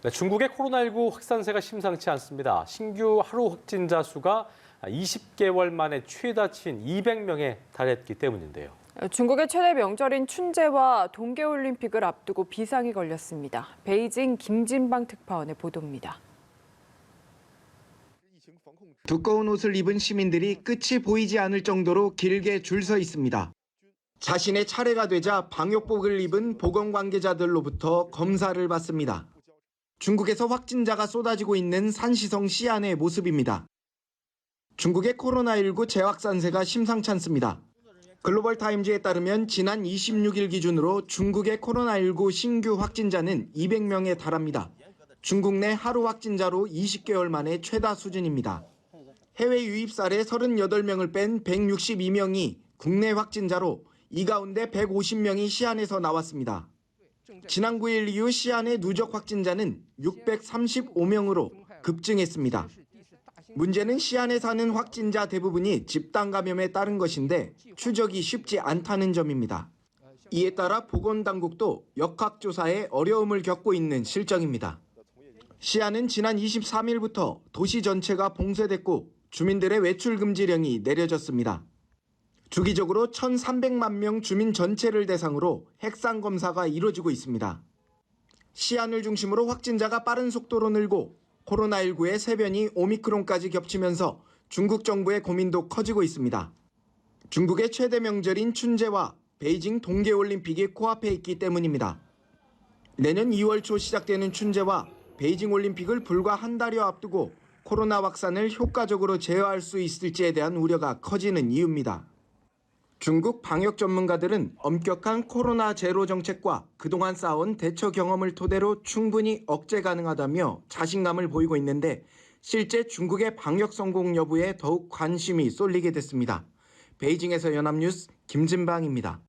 네, 중국의 코로나19 확산세가 심상치 않습니다. 신규 하루 확진자 수가 20개월 만에 최다치인 200명에 달했기 때문인데요. 중국의 최대 명절인 춘제와 동계올림픽을 앞두고 비상이 걸렸습니다. 베이징 김진방 특파원의 보도입니다. 두꺼운 옷을 입은 시민들이 끝이 보이지 않을 정도로 길게 줄 서 있습니다. 자신의 차례가 되자 방역복을 입은 보건 관계자들로부터 검사를 받습니다. 중국에서 확진자가 쏟아지고 있는 산시성 시안의 모습입니다. 중국의 코로나19 재확산세가 심상치 않습니다. 글로벌 타임즈에 따르면 지난 26일 기준으로 중국의 코로나19 신규 확진자는 200명에 달합니다. 중국 내 하루 확진자로 20개월 만에 최다 수준입니다. 해외 유입 사례 38명을 뺀 162명이 국내 확진자로 이 가운데 150명이 시안에서 나왔습니다. 지난 9일 이후 시안의 누적 확진자는 635명으로 급증했습니다. 문제는 시안에 사는 확진자 대부분이 집단 감염에 따른 것인데 추적이 쉽지 않다는 점입니다. 이에 따라 보건당국도 역학조사에 어려움을 겪고 있는 실정입니다. 시안은 지난 23일부터 도시 전체가 봉쇄됐고 주민들의 외출 금지령이 내려졌습니다. 주기적으로 1,300만 명 주민 전체를 대상으로 핵산 검사가 이루어지고 있습니다. 시안을 중심으로 확진자가 빠른 속도로 늘고 코로나19의 세변이 오미크론까지 겹치면서 중국 정부의 고민도 커지고 있습니다. 중국의 최대 명절인 춘제와 베이징 동계올림픽이 코앞에 있기 때문입니다. 내년 2월 초 시작되는 춘제와 베이징 올림픽을 불과 한 달여 앞두고 코로나 확산을 효과적으로 제어할 수 있을지에 대한 우려가 커지는 이유입니다. 중국 방역 전문가들은 엄격한 코로나 제로 정책과 그동안 쌓아온 대처 경험을 토대로 충분히 억제 가능하다며 자신감을 보이고 있는데 실제 중국의 방역 성공 여부에 더욱 관심이 쏠리게 됐습니다. 베이징에서 연합뉴스 김진방입니다.